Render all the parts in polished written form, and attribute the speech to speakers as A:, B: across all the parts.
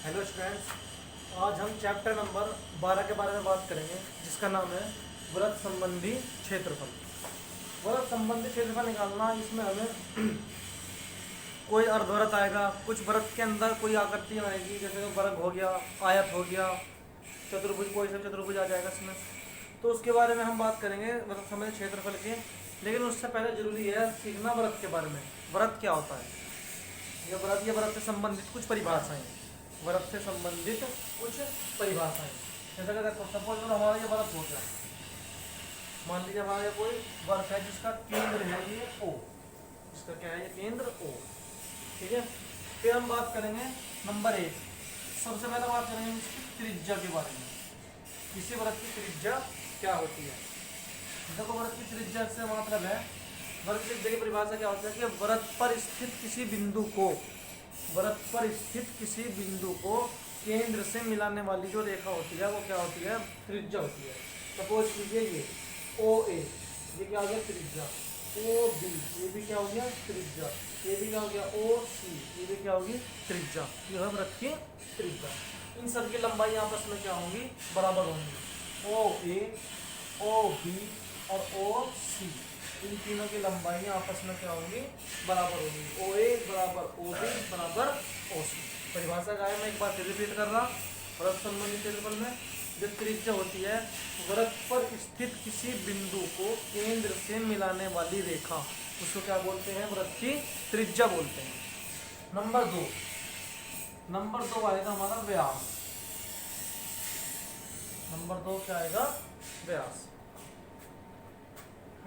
A: Hello students, आज हम chapter number 12 के बारे में बात करेंगे, जिसका नाम है व्रत संबंधी क्षेत्रफल। व्रत संबंधी क्षेत्रफल निकालना, इसमें हमें कोई अर्धव्रत आएगा, कुछ व्रत के अंदर कोई आकृतियाँ आएगी, जैसे वर्ग हो गया, आयत हो गया, चतुर्भुज, कोई सा चतुर्भुज आ जाएगा इसमें। तो उसके बारे में हम बात करेंगे व्रत संबंधी क्षेत्रफल के। लेकिन उससे पहले जरूरी है सीखना व्रत के बारे में। व्रत क्या होता है, ये व्रत से संबंधित कुछ परिभाषाएं, व्रत से संबंधित कुछ परिभाषाएं। जैसे अगर सपोज हमारा ये व्रत हो गया, मान लीजिए हमारा ये कोई व्रत है जिसका केंद्र है ये ओ, जिसका क्या है ये केंद्र ओ, ठीक है। फिर हम बात करेंगे नंबर 1, सबसे पहले बात करेंगे इसकी त्रिज्या के बारे में। किसी व्रत की त्रिज्या क्या होती है। देखो, व्रत की त्रिज्या से मतलब है, व्रत की त्रिज्या की परिभाषा क्या होती है कि व्रत पर स्थित किसी बिंदु को, व्रत पर स्थित किसी बिंदु को केंद्र से मिलाने वाली जो रेखा होती है वो क्या होती है, त्रिज्या होती है। सपोज कीजिए ये ओ ए, ये क्या हो गया त्रिज्या, ओ बी, ये भी क्या हो गया त्रिज्या, ये भी क्या हो गया ओ सी, ये भी क्या होगी त्रिज्या। ये है व्रत की त्रिज्या। इन सब की लंबाई आपस में क्या होंगी, बराबर होंगी। ओ ए, ओ बी और ओ सी, इन तीनों की लंबाई आपस में क्या होंगी, बराबर होगी। ओ ए बराबर ओ बी बराबर ओ सी। परिभाषा का है, मैं एक बार फिर रिपीट कर रहा। व्रत संबंधी क्षेत्रफल में जो त्रिज्या होती है, व्रत पर स्थित किसी बिंदु को केंद्र से मिलाने वाली रेखा, उसको क्या बोलते हैं, व्रत की त्रिज्या बोलते हैं। नंबर दो आएगा हमारा व्यास। नंबर 2 क्या आएगा, व्यास।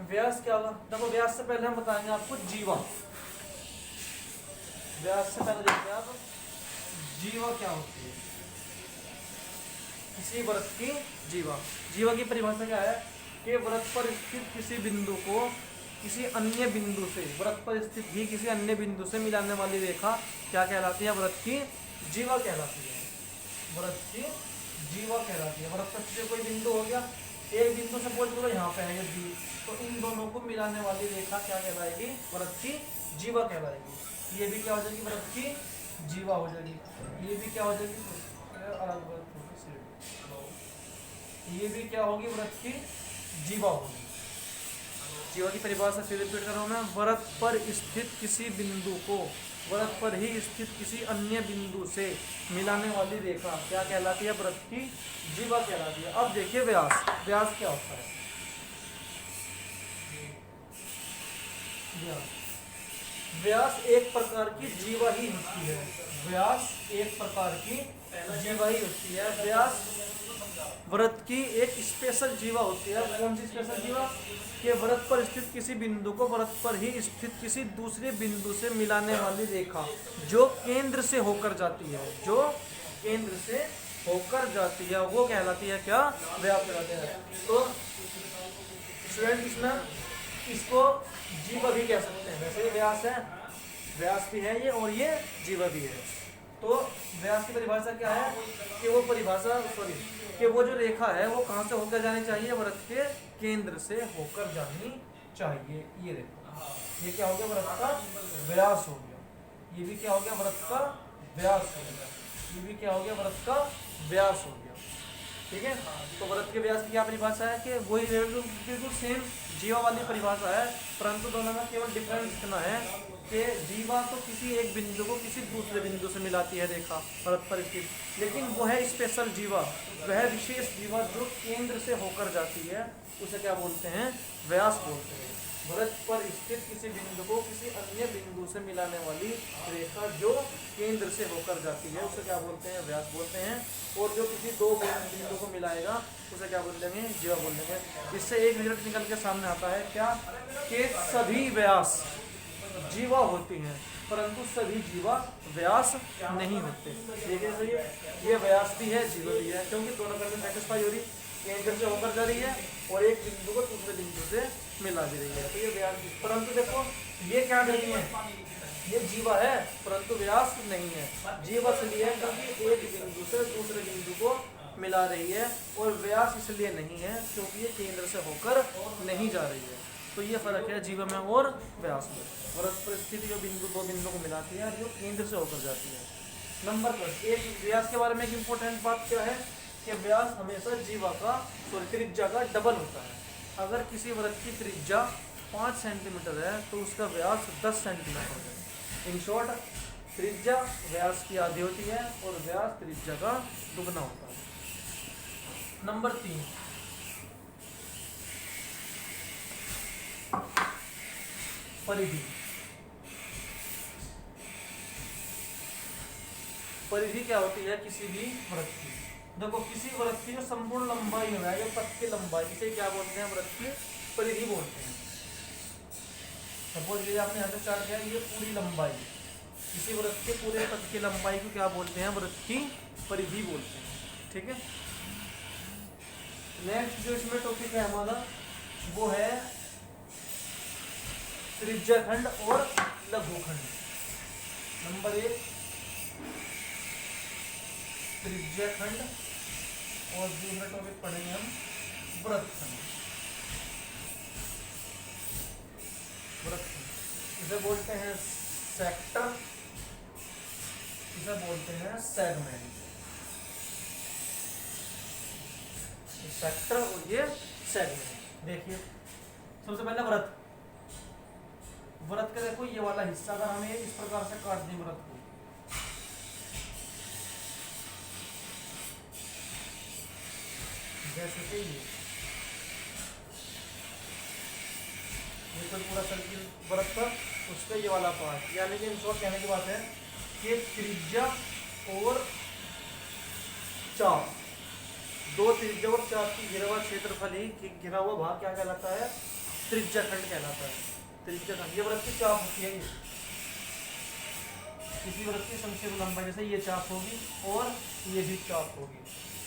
A: व्यास क्या होगा, देखो व्यास से पहले हम बताएंगे आपको जीवा। व्यास से पहले देखिए आप, जीवा क्या होती है। किसी व्रत की जीवा, जीवा की परिभाषा क्या है कि व्रत पर स्थित किसी बिंदु को किसी अन्य बिंदु से, व्रत पर स्थित भी किसी अन्य बिंदु से मिलाने वाली रेखा क्या कहलाती है, व्रत की जीवा कहलाती है। व्रत की जीवा कहलाती है। व्रत पर कोई बिंदु हो गया, एक बिंदु से सपोज करो यहाँ पे है ये बी, तो इन दोनों को मिलाने वाली रेखा क्या कहलाएगी, व्रत की जीवा कहलाएगी। ये भी क्या हो जाएगी, व्रत की जीवा हो जाएगी। ये भी क्या हो जाएगी, ये भी क्या होगी, व्रत की जीवा होगी। जीवा की परिभाषा फिर रिपीट कर रहा हूं मैं, व्रत पर स्थित किसी बिंदु को व्रत पर ही स्थित किसी अन्य बिंदु से मिलाने वाली रेखा क्या कहलाती है, व्रत की जीवा कहलाती है। अब देखिए व्यास, व्यास क्या होता है। व्यास एक प्रकार की जीवा ही होती है। व्यास एक प्रकार की जीवा ही होती है। व्यास व्रत की एक स्पेशल जीवा होती है। कौन सी स्पेशल जीवा, कि व्रत पर स्थित किसी बिंदु को व्रत पर ही स्थित किसी दूसरे बिंदु से मिलाने वाली रेखा जो केंद्र से होकर जाती है, जो केंद्र से होकर जाती है, वो कहलाती है क्या, व्यास कहलाते हैं। तो स्टूडेंट इसमें इसको जीवा भी कह सकते हैं। वैसे व्यास है, व्यास भी है ये और ये जीवा भी है। तो व्यास की परिभाषा क्या है कि वो परिभाषा कि वो जो रेखा है वो कहाँ से होकर जानी चाहिए, व्रत के केंद्र से होकर जानी चाहिए। ये रेखा, ये क्या हो गया, व्रत का व्यास हो गया। ये भी क्या हो गया, व्रत का व्यास हो गया। ये भी क्या हो गया, व्रत का व्यास हो गया। ठीक है। तो व्रत के व्यास की क्या परिभाषा है कि वही बिल्कुल सेम जीवा वाली परिभाषा है, परंतु दोनों में केवल डिफरेंस इतना है कि जीवा तो किसी एक बिंदु को किसी दूसरे बिंदु से मिलाती है रेखा व्रत पर स्थित, लेकिन वो है स्पेशल जीवा, वह विशेष जीवा जो केंद्र से होकर जाती है, उसे क्या बोलते हैं, व्यास बोलते हैं। व्रत पर स्थित किसी बिंदु को किसी अन्य बिंदु से मिलाने वाली रेखा जो केंद्र से होकर जाती है, उसे क्या बोलते हैं, व्यास बोलते हैं। और जो किसी दो बिंदु को मिलाएगा उसे क्या बोल देंगे, जीवा बोल देंगे। इससे एक रिजल्ट निकल के सामने आता है क्या, कि सभी व्यास जीवा होती हैं, परंतु सभी जीवा व्यास नहीं होते। देखिए ये व्यास भी है, जीवा भी है, क्योंकि दोनों कंडीशन सेटिस्फाई हो रही, केंद्र से होकर जा रही है और एक बिंदु को दूसरे बिंदु से मिला दे रही है, तो ये व्यास। परंतु देखो ये क्या नहीं है, ये जीवा है परंतु व्यास नहीं है। जीवा इसलिए है क्योंकि एक बिंदु से दूसरे बिंदु को मिला रही है, और व्यास इसलिए नहीं है क्योंकि ये केंद्र से होकर नहीं जा रही है। तो ये फर्क है जीवा में और व्यास में। व्रत पर स्थित जो बिंदु दो बिंदु को मिलाती है, जो केंद्र से होकर जाती है। नंबर पर एक व्यास के बारे में एक इम्पोर्टेंट बात क्या है कि व्यास हमेशा जीवा का त्रिज्या का डबल होता है। अगर किसी वृत्त की त्रिज्या 5 सेंटीमीटर है तो उसका व्यास 10 सेंटीमीटर है। इन शॉर्ट त्रिज्या व्यास की आधी होती है और व्यास त्रिज्या का दुगना होता है। नंबर 3, परिधि। परिधि क्या होती है किसी भी वृत्त की? देखो किसी वृत्त की जो संपूर्ण लंबाई है, जो पथ की लंबाई, इसे क्या बोलते हैं? वृत्त की परिधि बोलते हैं। सपोज ये आपने यहाँ से चार्ट किया, ये पूरी लंबाई, किसी वृत्त के पूरे पथ की लंबाई को क्या बोलते हैं? वृत्त की परिधि बोलते हैं। ठीक है। नेक्स्ट जो इसमें टॉपिक है हमारा वो है त्रिज्याखंड और लघुखंड। नंबर 1 त्रिज्याखंड और दूसरा टॉपिक पढ़ेंगे हम वृत्तखंड। वृत्तखंड इसे बोलते हैं सेक्टर, इसे बोलते हैं सेगमेंट। सेक्टर और ये सेगमेंट। देखिए सबसे पहले वृत्त। वृत्त का देखो ये वाला हिस्सा अगर हमें इस प्रकार से काट दें वृत्त को, जैसे कि ये तो पूरा सर्किल वृत्त पर, उस पर ये वाला पार्ट, यानी कि इन शॉर्ट कहने की बात है कि त्रिज्या और चाप, दो त्रिज्या और चाप की घिरा हुआ क्षेत्रफल ही घिरा हुआ भाग क्या कहलाता है? त्रिज्याखंड कहलाता है। त्रिज्याखंड ये वृत्त की चाप होती है। ये किसी वृत्त की संक्षेप लंबाई, जैसे ये चाप होगी और ये भी चाप होगी।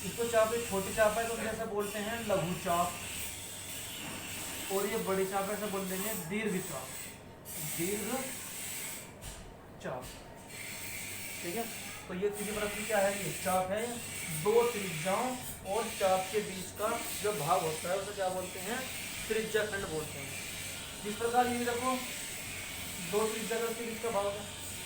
A: इसको चाप एक छोटी चाप है तो जैसे बोलते हैं लघु चाप, और ये बड़ी चाप ऐसे बोल देंगे दीर्घ चाप, दीर्घ चाप। ठीक है। तो ये किसी वृत्त की क्या है? ये चाप है। दो त्रिज्याओं और चाप के बीच का जो भाग होता है उसे क्या बोलते हैं? त्रिज्याखंड बोलते हैं। जिस प्रकार ये देखो दो त्रिज्या के बीच का भाग है,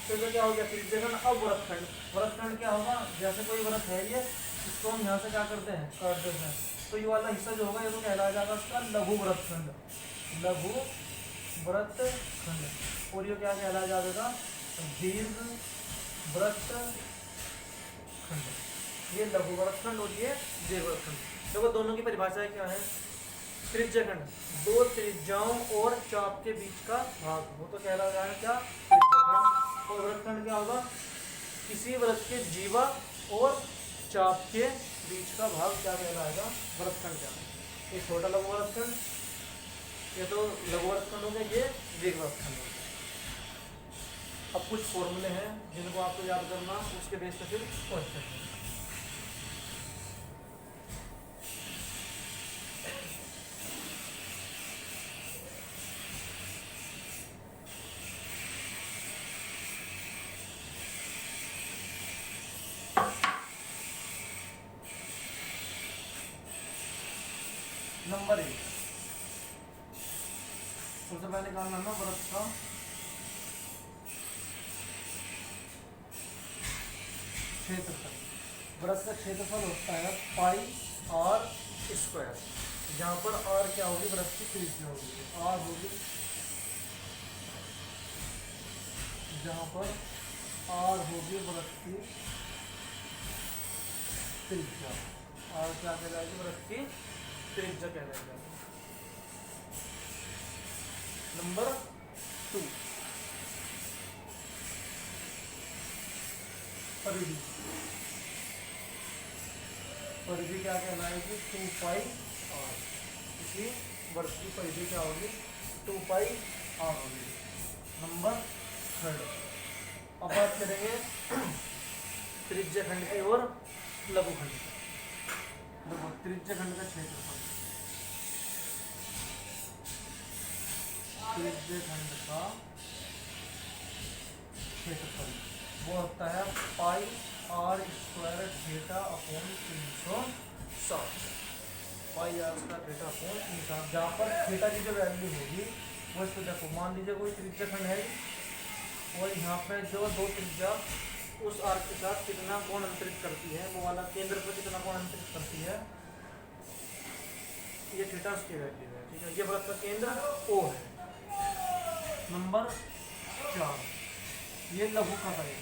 A: तो ये क्या हो गया? त्रिज्याखंड। अब वृत्तखंड। वृत्तखंड क्या होगा? जैसे कोई वृत्त है ये, इसको हम यहाँ से क्या करते हैं? काट देते हैं। तो ये वाला हिस्सा जो होगा ये तो कहलाया जाएगा उसका लघु वृत्तखंड, लघु वृत्तखंड। और ये क्या कहलाया जाएगा? दीर्घ वृत्तखंड। ये लघु वृत्तखंड और ये दीर्घ वृत्तखंड। देखो दोनों की परिभाषाएं क्या है? त्रिज्याखंड दो त्रिज्याओं और चाप के बीच का भाग, वो तो कहलाया जाएगा क्या? त्रिज्याखंड। और वृत्तखंड क्या होगा? किसी वृत्त के जीवा और चाप के बीच का भाग क्या कहलाएगा? वृत्तखंड। क्या ये छोटा लघु वृत्तखंड, ये तो लघु वृत्तखंड हो गया, ये दीर्घ वृत्तखंड हो गया। अब कुछ फॉर्मूले हैं जिनको आपको याद करना, उसके बेस पे फिर क्वेश्चन है। नंबर 1 सबसे पहले निकालना है वृत्त का क्षेत्रफल। वृत्त का क्षेत्रफल होता है पाई आर स्क्वायर, जहाँ पर आर क्या होगी? वृत्त की त्रिज्या होगी। आर होगी, जहाँ पर आर होगी वृत्त की त्रिज्या। आर क्या कहलाएगी? वृत्त की त्रिज्या कहलाएगा। नंबर 2 परिधि। परिधि क्या कहलाएगी? 2 पाई आर। इसलिए वृत्त की परिधि क्या होगी? 2 पाई आर होगी। नंबर 3 अब बात करेंगे त्रिज्याखंड की और लघुखंड। देखो त्रिज्याखंड का क्षेत्रफल, त्रिज्याखंड का क्षेत्रफल वो होता है pi r square theta upon 360। Pi r square theta upon 360, जहाँ पर थीटा की जो वैल्यू होगी वो इसको देखो, मान लीजिए कोई त्रिज्याखंड है और यहाँ पे जो दो त्रिज्या उस आर्क के साथ कितना कोण अंतरित करती है, वो वाला केंद्र पर कितना कोण अंतरित करती है, ये थीटा उसकी वैल्यू है। ठीक है, ये वृत्त का केंद्र O है। नंबर 4, ये लघु का है,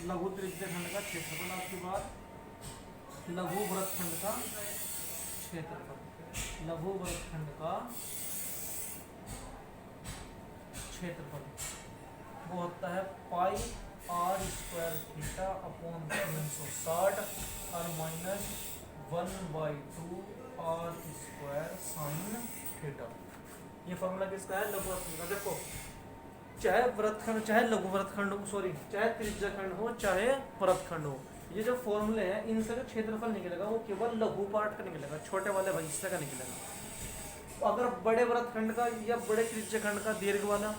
A: लघु त्रिज्यखंड का क्षेत्रफल। आपकी बात लघु वृत्तखंड का क्षेत्रफल, लघु वृत्तखंड का क्षेत्रफल वो होता है pi r square theta upon 360 और minus 1/2 r square sine theta. ये फॉर्मूला किसका है, लघु वृत्तखंड का। देखो चाहे वृत्तखंड, चाहे लघु वृत्तखंड हो, सॉरी चाहे त्रिज्यखंड हो, चाहे वृत्तखंड हो, ये जो फॉर्मूले हैं इनसे जो क्षेत्रफल निकलेगा वो केवल लघु पार्ट का निकलेगा, छोटे वाले हिस्से का निकलेगा। अगर बड़े वृत्तखंड का या बड़े त्रिज्यखंड का, दीर्घ वाला,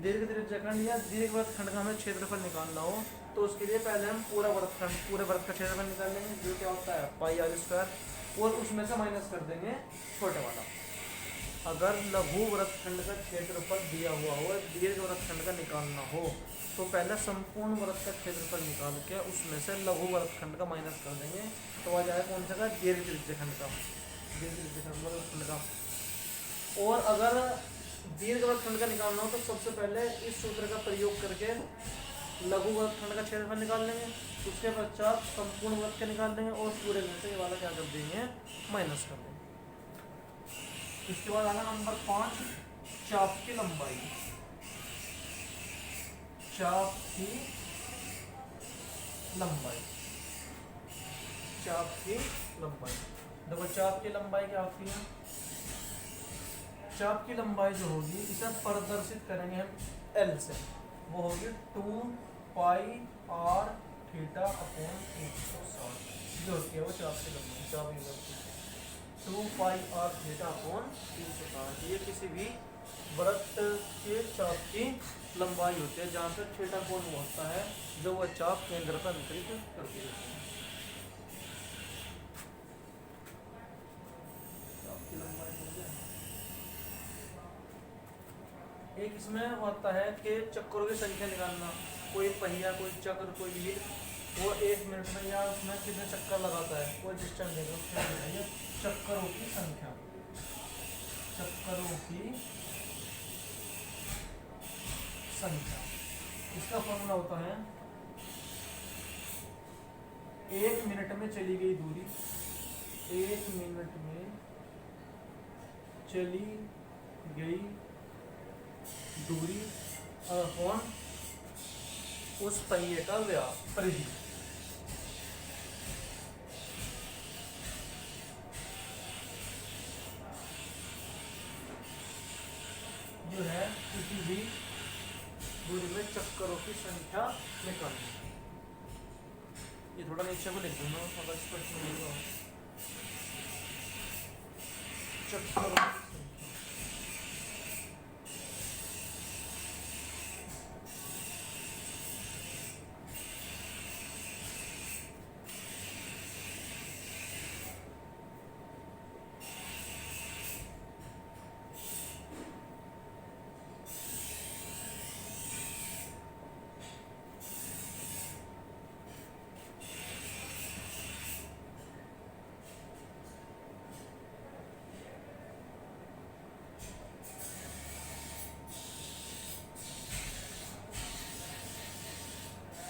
A: दीर्घ त्रिज्यखंड या दीर्घ वृत्तखंड का हमें क्षेत्रफल निकालना हो तो उसके लिए पहले हम पूरा वृत्तखंड, पूरे वृत्त का क्षेत्रफल निकाल लेंगे, जो क्या होता है पाई आर स्क्वायर, और उसमें से माइनस कर देंगे छोटे वाला। अगर लघु वृत्तखंड का क्षेत्रफल दिया हुआ हो, दीर्घ वृत्तखंड का निकालना हो, तो पहले संपूर्ण वृत्त का क्षेत्रफल निकाल के उसमें से लघु वृत्तखंड का माइनस कर देंगे, तो आ जाएगा कौन सा का, दीर्घ त्रिज्यखंड का, दीर्घ त्रिज्यखंड वृत्तखंड का। और अगर दीर्घ वृत्तखंड का निकालना हो तो सबसे पहले इस सूत्र का प्रयोग करके लघु वृत्तखंड का क्षेत्रफल निकाल लेंगे, उसके पश्चात संपूर्ण वृत्त का निकाल देंगे और पूरे में से ये वाला क्या कर देंगे, माइनस कर देंगे। इसके बाद आना नंबर 5, चाप की लंबाई, चाप की लंबाई, चाप की लंबाई। देखो चाप की लंबाई क्या होती है, चाप की लंबाई जो होगी इसे प्रदर्शित करेंगे हम L से, वो होगी 2 पाई आर थीटा अपॉन 360, जो होती है वो चाप की लंबाई, चाप की लंबाई 2 पाई आर थीटा अपॉन 360। ये किसी भी वृत्त के चाप की लंबाई होती है जहाँ पे थीटा कोण होता है, जो वह चाप केंद्र पर अंतरित करती है। चाप की लंबाई हो गया। एक इसमें होता है कि चक्करों की संख्या निकालना, कोई पहिया, कोई चक्र, कोई लीड, वो 1 मिनट में या उसमें कितने चक्कर लगाता है, कोई डिस्टेंस देगा, उसके लिए चक्करों की संख्या, चक्करों की संख्या। इसका फॉर्मूला होता है 1 मिनट में चली गई दूरी, 1 मिनट में चली गई दूरी अपॉन उस पहिए का व्यास, परिधि। जो है किसी भी दूरी में चक्करों की संख्या निकालनी। ये थोड़ा नीचे को लिख दूंगा अगर स्पष्ट नहीं होगा। चक्करों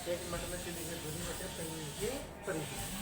A: एक मिनट में चली गई दूरी बटे पहिए की परिधि।